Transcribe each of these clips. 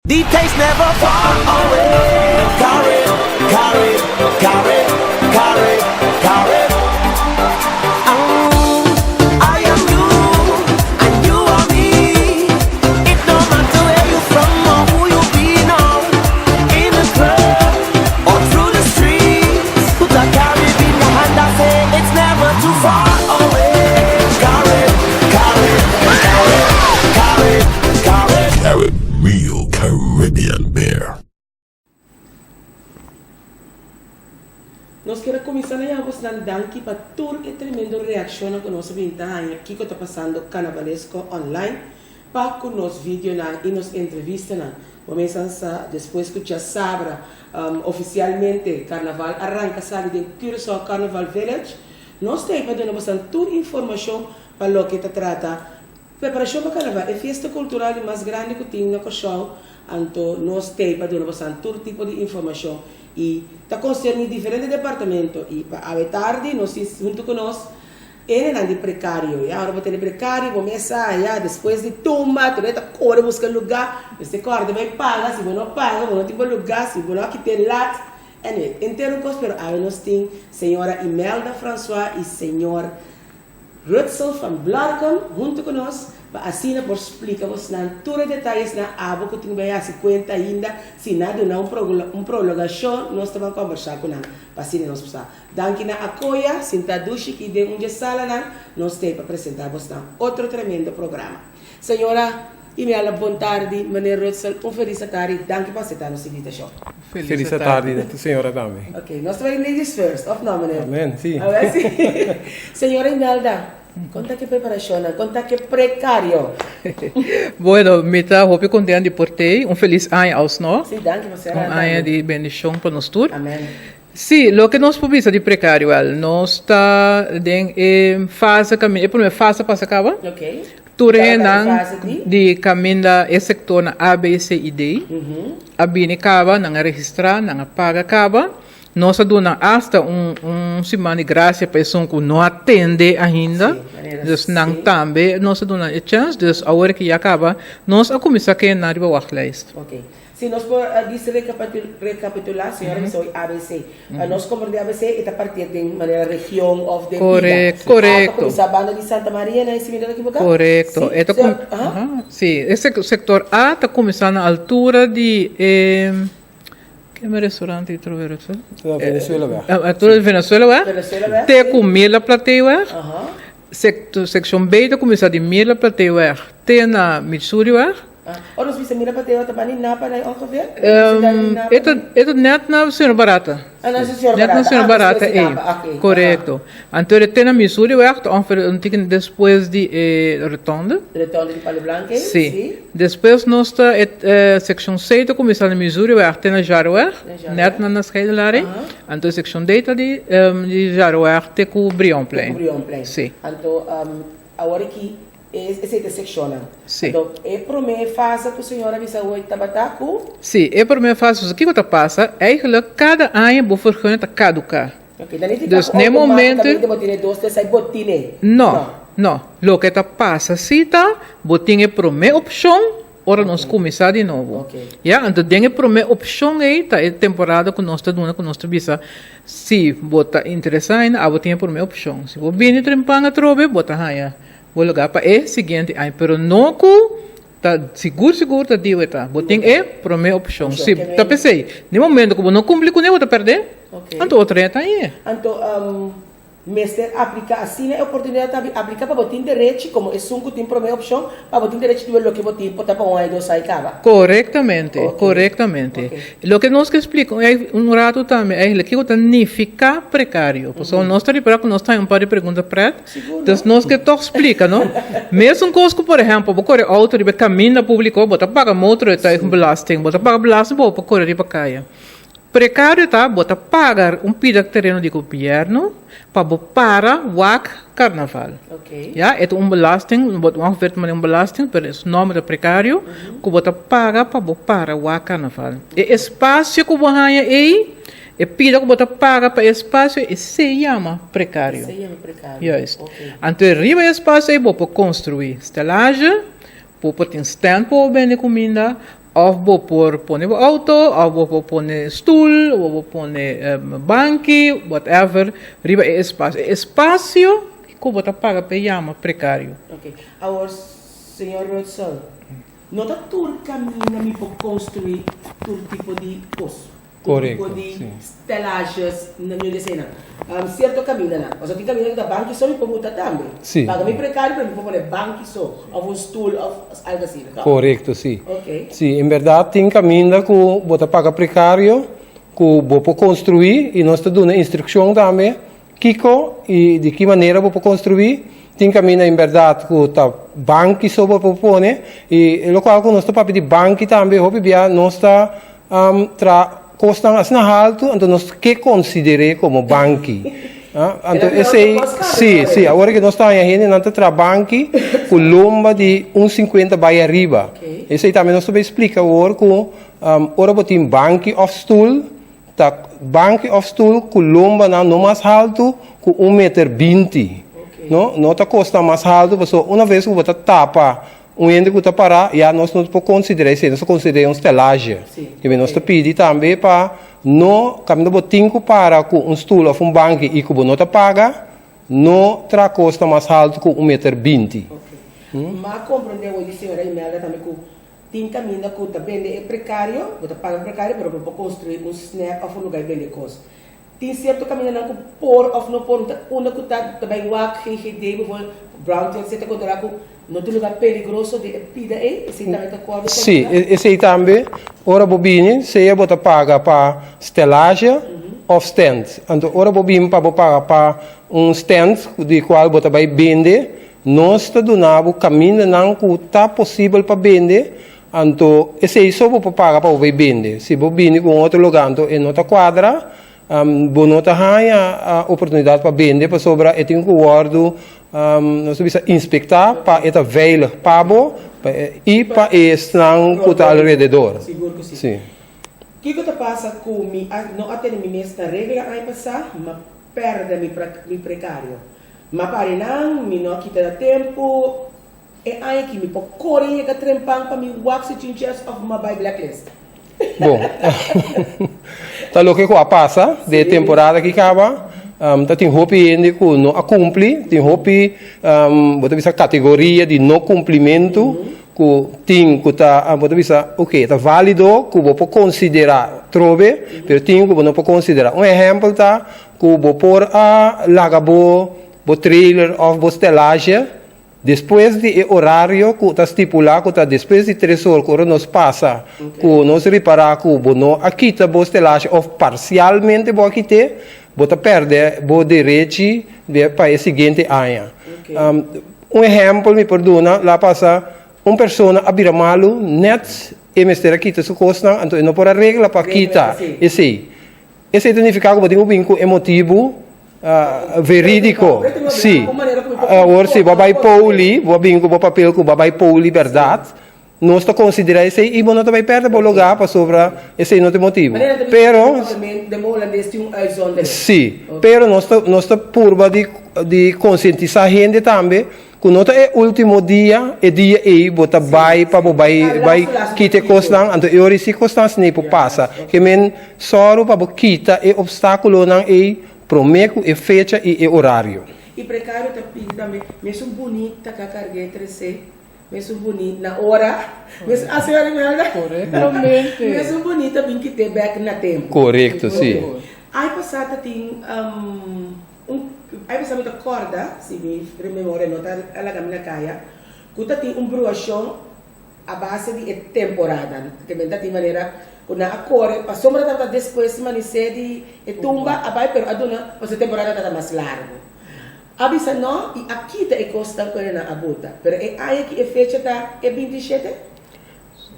Details never far away. Carry, carry, carry, carry, carry. I am you, and you are me. It don't matter where you from or who you be now. In the club or through the streets, put a carry in your hand and say it's never too far away. Carry, carry, carry, carry, carry. Carry real Caribbean beer. Nós queremos começar a você dar aqui para toda a tremenda reação que nós vimos aqui que está passando carnavalesco online para com nos vídeos e nos entrevistas. Vamos a depois que já sabe oficialmente carnaval arranca sabe de Curaçao Carnival Village. Nós temos para dar bastante toda informação para o que se trata. Preparação para carnaval é a festa cultural mais grande que tem na Curaçao. Então nós temos para dar bastante todo tipo de informação. E está concernindo diferentes departamentos. E à tarde, nós junto com nós, ele é de precário. E agora vou ter precário, vou começar, depois de tumba, tu está correndo buscar lugar. Você corre, vai pagar, se você não paga, você não tem lugar, se você não aqui tem lá. Inteiro coisa, pero nós temos senhora Imelda François e senhor Rutzel van Blarcom junto com nós. Assim, por explicar você todos os detalhes na aba que tem bem se conta ainda, se nada não prolongação, nós estamos conversar com ela. Para assim nós passar. Danke na acolha, sentadushi que de onde sala nós temos para apresentar você outro tremendo programa. Senhora Imelda, boa tarde, maneiro Rutzel, feliz tarde, danke por aceitar nossa invitação. Feliz tarde, senhora também. Ok, nós estamos ladies first, of não, maneiro? Amém, sim. Senhora Imelda. Conta que preparação, conta que precário. Bueno, me está muito contente por ter feliz ano aos nós. Sim, danke, você ano de bendição para nós todos. Amém. Sim, o que nós publicamos de precário, nós está em fase caminho, a primeira fase para acabar. Ok. Turena de caminho da sector na ABCD. A bine acaba, não registrar, não paga acaba. Nós damos hasta semana de graça para pessoa que não atende ainda. Então, não também, nós damos a chance, então, agora que acaba, nós começamos a na wachtlijst. Ok. Se nós podemos recapitular, senhora, nós ABC. Nós como de ABC, é a partir de maneira região of the Correcto, correcto. Começar a banda de Santa Maria, não é se me dá equivocado? Correcto. Sim, esse sector A está começando na altura de... que é restaurante de Venezuela? Venezuela, a altura de Venezuela, tem comida plateia, seção B está começando de mila plateia, tem na Missouri, Nós vimos mira para ter também napa na ongeveer? é net na senhora barata. Net na senhora barata, correto. Então tem na Missouri, ongeveer depois de Rotonde. Rotonde de Palo Blanco? Sim. Depois nós está seção C está começando na Missouri, tem na Jaroer, net na Scheidelaar. Então seção D está de Jaroer, tem com o Brion Plain. Sim. Então, agora aqui essa secção. Sim. Então, é a primeira fase que a senhora avisa o Itabataco? Sim, é a primeira fase. O que está passando? Eigenlijk, cada ano, o vergunning está caducar. Ok, dus no momento... Não. O que está passando, se está, botinha é a primeira opção, ora nós começar de novo. Então, a primeira opção é a temporada que nós estamos dando, que nós estamos se você interessado, a botinha é a primeira opção. Se você viene trempando a trobe, bota raia. Vou lugar para o seguinte ano, pero não tá seguro tá dio tá. Boting é primeira opção. Se tá pensei, no momento que não cumpre com ele, você perder. Então outra é tá aí. Então mestre aplica assim a oportunidade de aplicar para botin direito, como é que tem primeira opção, para botin direito de lo que botin pode para um dos aí cava. Corretamente. O que nós que explico é rato também, é que o fica precário. Porque nós está para que nós tem par de perguntas para. Então nós que toch explica, não? Mesmo coisa que, por exemplo, para correr auto de caminho público, bota paga motor, tá belasting, bota paga belasting, para correr para caia. Precário tá, bota pagar pida terreno de governo para o carnaval. É belasting, bota belasting, pero é nome de precário, que bota paga para o carnaval. E espaço que você aí, e pida que bota paga para espaço, e se chama precário. Yes. Então, arriba espaço aí, você construir estelagem, para ter stand para vender comida, Of vou pôr o auto, ou vou pôr stoel, ou vou pôr banque, whatever. Riba é espaço. Espaço que você paga para chama precário. Ok. Agora, senhor Rodsol, não está tudo caminho me para construir todo tipo de poço. Correto, Todo tipo de sim. estelagens na minha cena. Certo caminho, não. Mas tem caminho da banca só me para botar também. Sim. Paga me precário para me pôr banco só, ou stool, ou algo assim. Tá? Correto, sim. Ok. Sim, em verdade, tem caminho que você paga precário, que você pode construir, e nós estamos dando instrução também, Kiko, e de que maneira você pode construir. Tem caminho, em verdade, que está banco só você pode pôr, e o local que nós estamos para pedir banco também, nós está custando assim alto, então nós que consideramos como banco. Então, sim, agora que nós estamos aí, nós estamos banco com lomba de 1,50 vai arriba. Okay. Esse aí também nós também explica agora que agora você tem banco of stool, tá banco of stool com lomba não mais alto com 1,20 m. Não está custa mais alto, porque uma vez que você tapa ente que está parado, já nós não podemos considerar isso, nós consideramos estelagem. Que nós pedimos também para não, caminho botinho para com stool ou banco e que não paga, não terá custa mais alto com 1,20 m. Mas compreendeu hoje, senhora Imelda, também que tem caminho que está bem é precário, você paga precário, mas para construir um snack ou um lugar bem de coisa. Tem certo caminho que por ou não por, onde que está também o GGD, Brown, etc. Não tem lugar perigoso de pida aí, esse também está acordo? Sim, esse aí também, ora bobine, se você paga para estelagem ou stand. Então, ora bobine para pagar para stand, de qual você vai vender, nós está dando caminho que está possível para vender. Então, esse aí só você paga para vender. Se você vende com outro lugar, então, não está quadra, você não tem a oportunidade para vender, para sobrar, e tem que guardar, nós precisamos inspectar para estar veilig para e para estar que está ao redor. Seguro que sim. Sim. O que está passando com mim? Não atende me nesta regra aí passar, mas perde me precário. Mas para não quita tempo, é aí que me pode correr que trempang para me wax changes of my blacklist. Bom, tá louco que passa de temporada que acaba. Tem roupa ainda que não cumpre, tem roupa, você vê categoria de não cumprimento, que tem que tá, você vê, ok, tá válido, que você pode considerar trove, mas tem que você não pode considerar. Exemplo tá, que você pode largar o trailer ou a estelagem, depois do horário que está estipulado, que está depois de 3 horas, que nós passa, que nós reparar que você não quita a estelagem, ou parcialmente você quita, você perde o direito para o seguinte ano. Exemplo, me perdona, lá passa uma pessoa a vir malo, net, e me estará quita sua costa, então não pode regra para quitar. Esse significa que você tem um vínculo emotivo, verídico. Sim. Agora, se você vai poli, você vem com o papel que você vai poli, verdade, nós estamos considerando isso e você não vai perder o lugar para sobrar esse não tem motivo. Pero, sim, pero nós estamos por de conscientizar a gente também que não é o último dia, é dia aí, você vai para vai quitar costas, então eu recebi costas nem por passa, que men só para quitar é obstáculo não é prometo é fecha e é horário. E precário também, mesmo bonita que a carga 3C, mesmo bonita na hora, mesmo a senhora Imelda, Corretamente. mesmo bonita bem que ter back na tempo. Correto, sim. Aí passada tem aí passada muita corda, se me rememora não tá ela caminha caia, que tem brochão a base de temporada, que também tem maneira na cor, a sombra está depois de manecer de tumba, a vai pero a dona, a temporada está mais largo. Abisa não, e aqui está costa com na abuta, pero é aí que a fecha tá é 27?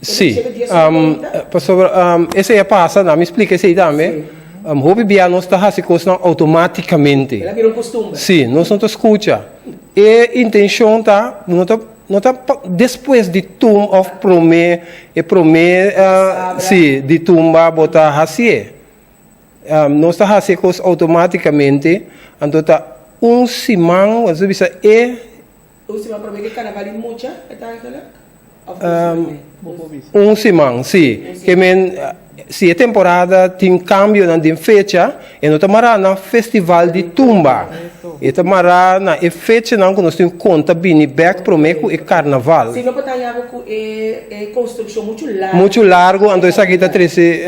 Sim. Esse é passa, não me explica esse aí também. Houve bia nós está se costa automaticamente. Ela vira um costume. Sim, nós não escuta. E a intenção tá, não tá depois de tumba of prome sim, de tumba botar assim. Nós está assim coisa automaticamente, então tá simão, você vê o simão promete carnaval em mucha, é tá aquela? Simão, sim. Que se a temporada tem cambio na fecha, e nós estamos na festival de tumba. E estamos na fecha não que nós temos conta bem back promeco e carnaval. Se não botar com construção muito largo, então isso aqui está treze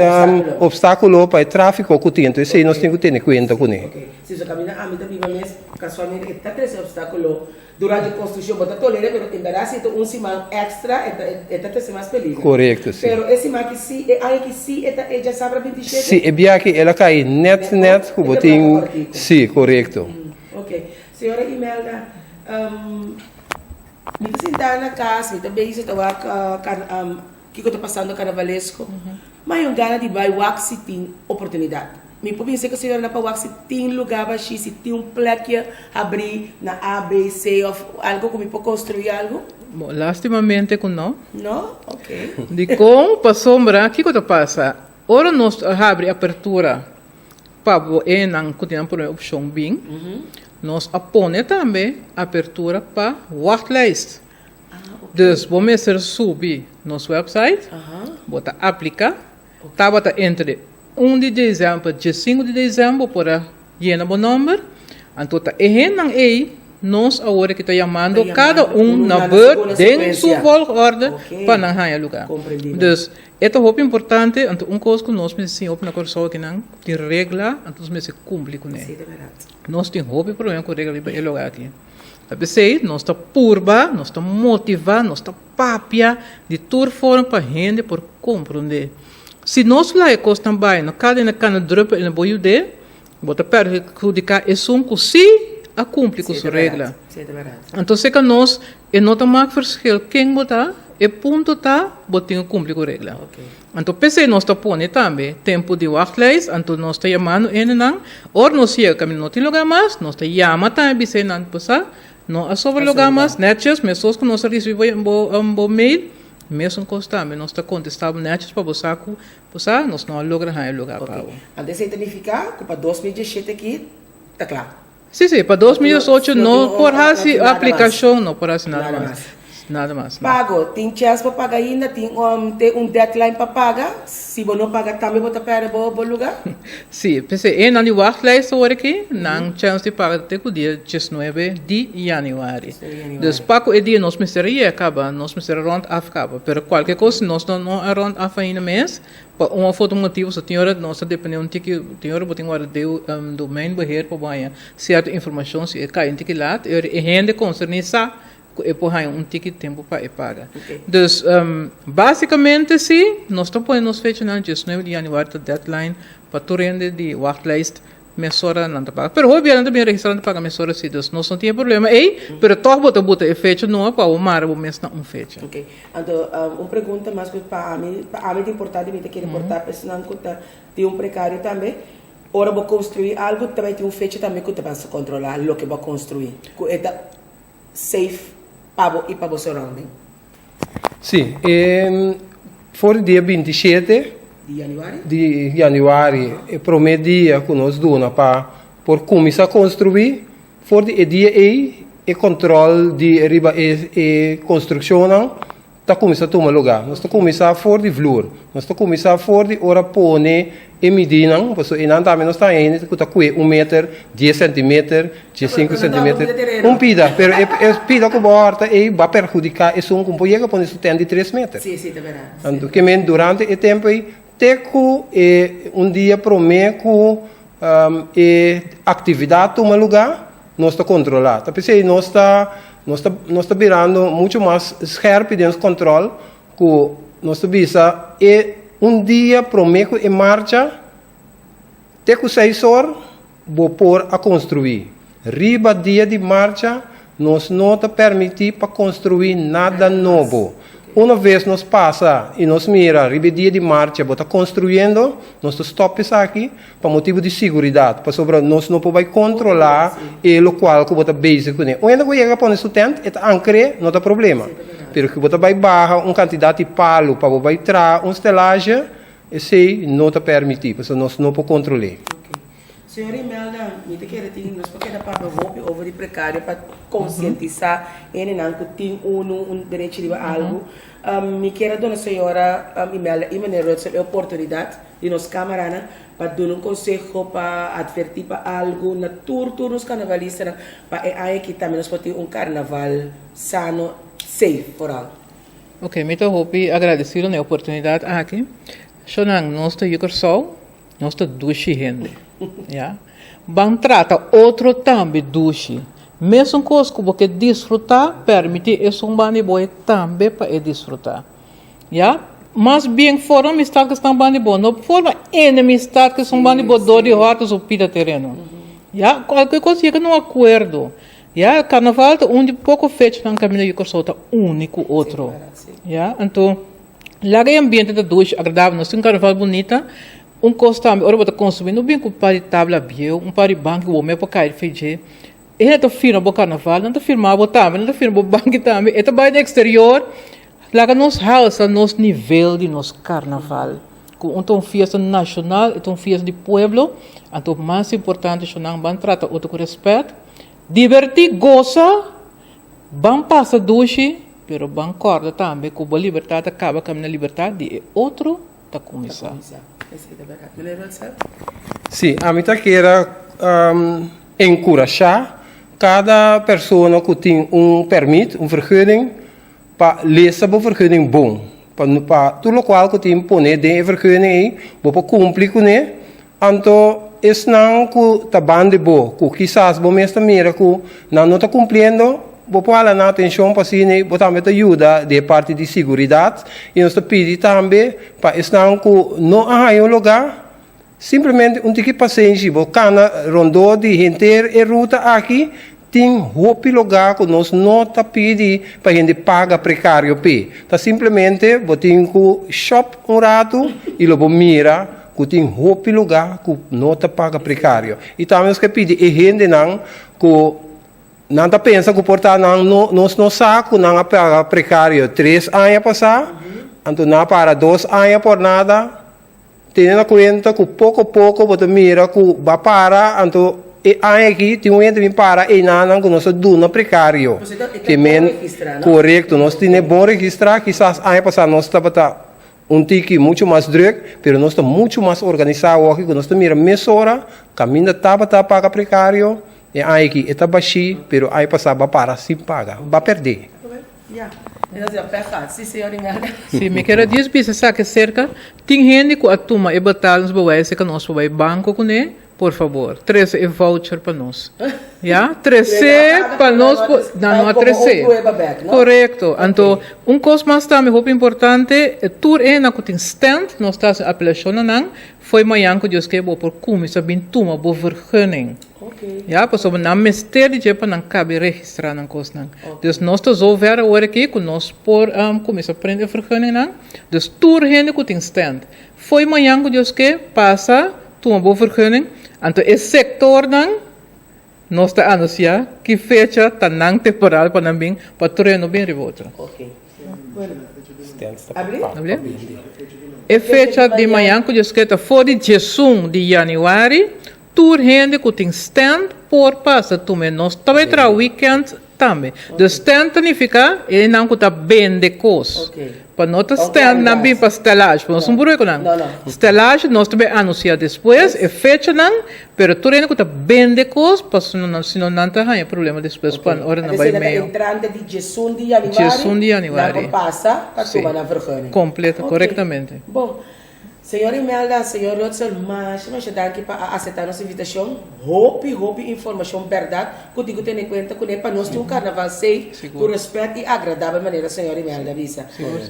obstáculo para o tráfego que tem. Então isso aí nós temos que ter conta com ele. Se você caminha a mitad viva mesmo, casualmente está treze obstáculo durante a construção, bota tolera, mas em verdade se semana extra, está 3 semanas peligro. Correto, sim. Pero esse aqui sim, aí que sim, já sabe 27. Sim, é bem que ela cai net, que botem. Sim, correto. Ok. Senhora Imelda, me sentar na casa, me também isso estava que eu estou passando carnavalesco, mas eu gana de vai se tem oportunidade. Me pensei que a senhora não pode se tem lugar para se tem pleque abrir na A, B, C, ou algo como para construir algo. Bom, lastimamente que não. Não? Ok. De como para sombra, o que passa? Ora nós abre abertura para o não continuar por opção bem. Nós apone também abertura para watchlist. Dus vamos ser subir nosso website, bota aplicar, tá bota entre 1 de dezembro a 5 de dezembro para llenar o número. Então tá aí nós agora que está chamando cada na bird em sua volta para não ganhar lugar. Dus é muito importante, então coisa que nós precisamos na corso que não tem regra, então nós precisamos cumprir com ele. Nós temos problema com regra para ele lugar aqui. Sabe nós está purba, nós está motivado, nós está papia de tour fora para gente por compreender. Se nós lá é costa também, no cada na cana drupa na boio de, bota perjudicar é que se a cumprir com sua regra. Então se que nós é nota mais verschil quem botar é ponto tá botinho cumprir com a regra. Então pensei nós está pondo também tempo de wachtlijst, então nós está chamando ele não, ou nós chega caminho não tem lugar mais, nós está chama também bise não passar, não a sobre lugar mais, netjes, pessoas que nós recebemos um mail. Mesmo constante, nós está contestando netos para você, nós não logramos lugar para o. Antes de identificar, para 2017 aqui, está claro. Sim, para 2018 não por essa aplicação, não por essa nada mais. Nada mais. Pago, tem chance para pagar ainda, tem deadline para pagar. Se você não pagar também, você perde o lugar? Sim, pensei, na wachtlijst hoor aqui, não chance de pagar até o dia 19 de janeiro. Dus pago é dia nós miseria acaba, nós miseria rond acaba. Pero qualquer coisa nós não rond af ainda mês. Para uma foto motivo, se tinha nós dependendo de que tinha botem agora deu domain beheer para banha certa informação se cai em que lá é rende concernida e por aí ticket tempo para pagar. Dus basicamente sim, nós estamos põe nos fecha na 19 de janeiro a deadline para tu rende de wachtlijst mesora não paga. Pero hoje não também registrando paga mesora sim, dus nós não tinha problema aí, pero toch bota e fecha não para o mar o mês não fecha. Ok. Então uma pergunta mais para mim é importante me querer portar pensando que tem precário também. Ora vou construir algo também tem fecha também que tu vai controlar o que vou construir. Que é safe e para o surrounding. Sim, for dia 27 de janeiro, prometia que nós dona para por começar a construir, for de dia e controle de riba e construção, está começando a tomar lugar. Nós está começando for de flor, nós está começando for de ora pone e medir não, porque e não também nós está aí, que está com 1 metro, 10 centímetros, 5 centímetros, pida, pero pida que borda e vai perjudicar esse como chega para isso tem de 3 metros. Sim, é verdade. Então que durante o tempo teco dia prometo atividade toma lugar, nós está controlado. Então pensei nós está virando muito mais scherp de controle que nós está visa dia prometo em marcha teco 6 horas vou pôr a construir. Riba dia de marcha nós não te permitir para construir nada novo. Uma vez nós passa e nós mira, riba dia de marcha, bota construindo, nós stop isso aqui para motivo de segurança, para sobre nós não podemos controlar e o qual que bota base com ele. Ainda que chega para o sustento, é ancre, não tem problema. Pero que bota vai barra uma quantidade de palo para vai trazer uma estelagem, esse não te permitir, porque nós não podemos controlar. Senhora Imelda, me te quero ter nós porque dá para roupa over de precário para conscientizar ele não que tem direito de algo. Me quero dona senhora Imelda e maneira a oportunidade de nos camarada para dar conselho para advertir para algo na tour nos carnavalistas para aí que também nós podemos ter carnaval sano, safe por algo. Ok, me hopi agradecido na oportunidade aqui. Shonang, nós te yukur sol, nós te dushi gente. Ja? Bang trata outro também dushi. Mesmo coisa que você desfrutar, permite esse bani boy também para desfrutar. Ja? Mas bem fora amistade que estão bani boy, não forma enemistade que são bani boy do de hortos ou pida terreno. Ja? Qualquer coisa que não acordo. Ja, carnaval é onde pouco feito na caminho de corso único outro. Ja, então lá é ambiente da ducha agradável, nós temos um carnaval bonita, costume, ora bota consumindo bem com par de tabla bio, par de banco o meu para cair feijão. Ele tá firma bo carnaval, não tá firma bo também, não tá firma bo banco também. Ele tá bem no exterior, lá que nos house, nos nível de nos carnaval. Com uma fiesta nacional, uma fiesta de pueblo, então mais importante é não ban trata outro com respeito. Divertir, goza, bem passa duche, pero bem corda também, com a liberdade acaba com a liberdade de outro da comissão. Sim, a mim quero encorajar cada pessoa que tem permit, vergunning, para lezen een vergunning bom. Para tudo qual que tem poner de vergunning aí, para cumprir com ele, então es não que tá bande bo, que quizás bo mesmo mira que não está cumprindo, bo pala na atenção para si, bo também ajuda de parte de segurança e nós pedi também para es não que não há um lugar, simplesmente que paciência, bo cana rondou de gente e ruta aqui tem roupa lugar que nós não tá pedi para gente paga precário p, tá simplesmente bo tem que shop rato e logo mira que tem roupa lugar que não te paga precário. E também que pedir e gente não que não tá pensa que portar não saco não paga precário 3 anos passar, então não para 2 anos por nada. Tendo na conta que pouco a pouco você mira que vai para, então e aqui tem que para e não que nós duna precário. Também correto, nós temos bom registrar, quizás ano passado nós estava tiki muito mais druk, pero nós estamos muito mais organizados aqui, nós estamos mirando mesora, caminho tava paga precário, e aí que está baixo, pero aí passava para se paga, vai perder. Sim, me quero dizer que cerca tem gente que atuma e batalhas para que nós vai banco com ele. Por favor, 13 é voucher para nós. Já? 13 para nós. Não há 13. Correto. Então, coisa mais também muito importante, tour é na que tem stand, nós estamos apelação não, foi amanhã que Deus quer por comissão bem tuma, por vergunning. Ja, pas op een mistério de para não cabe registrar na coisa não. Dus nós estamos over agora aqui que nós por comissão prender vergunning não. Dus tour gente que tem stand. Foi amanhã que Deus quer passa tuma boa vergunning. Então, esse sector não, nós está anunciando que fecha está não temporal para não bem para treino bem revolta. Ok. Abrir? É fecha de manhã que Deus quer fora de 1 de janeiro, tour gente que tem stand por passa também. Nós também tra weekend também. De stand significa ele não que está bem de coisa. Para nós stand não bem para estelagem, para nós não burro não. Estelagem nós também anuncia depois, é fecha não, pero tu rende que está bem de coisa, para se não tem problema depois para hora não vai meio. Entrante de 1 de janeiro. Não passa para tomar na vergonha. Completa, corretamente. Bom. Senhora Imelda, senhor Lotzel, mas daqui para aceitar nossa invitação, roupa informação verdade, que digo ter em conta que para nós ter carnaval safe, com respeito e agradável maneira, senhora Imelda, visa.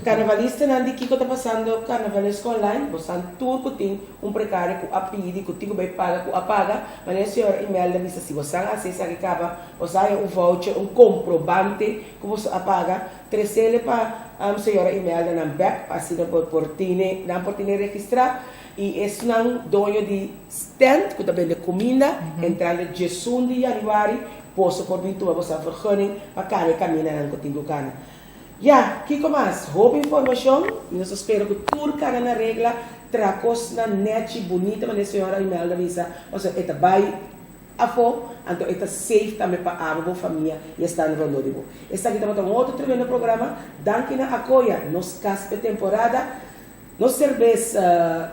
Carnavalista não diz que está passando carnavalesco online, você tudo que tem precário, que apide, que tem que paga, que apaga, mas senhora Imelda, visa, se você acessa que acaba, você tem voucher, comprovante que você apaga, 13 para senhora Imelda na back, assim por tine registrar e esse não dono de stand que também de comida entrando de 1 de janeiro posso por vir tomar você vergunning para cada caminho não contigo cana. Ja, que mais? Roupa informação, nós espero que tudo cara na regra tracos na net bonita, mas a senhora Imelda visa, ou seja, esta vai afo, então esta safe também para a boa família e está no Rondônico. Esta aqui também tem outro tremendo programa, danke na apoia, nos caspe temporada, nos cerveja,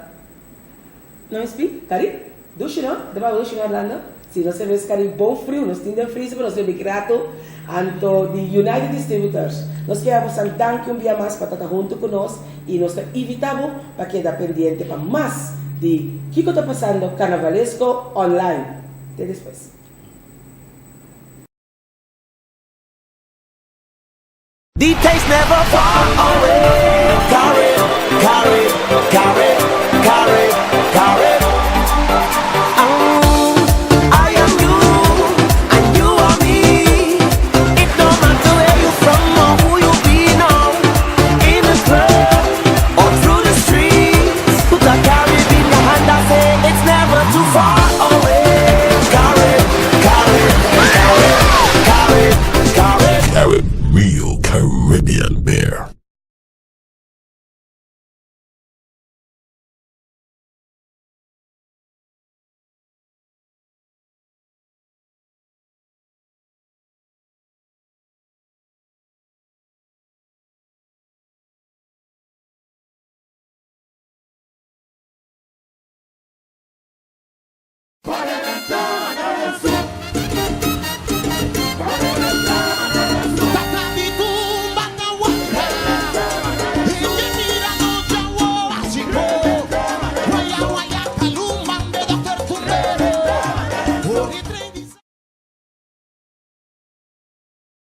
não explica, cari? Duche não? Deva duche em Orlando? Sim, nós cerveja cari bom frio, nós temos frio, mas nós temos grato, anto de United Distributors. Nós queremos danke dia mais para estar junto conosco e nós evitamos para quedar pendiente para mais de o que está passando carnavalesco online. Até depois. The taste never far away.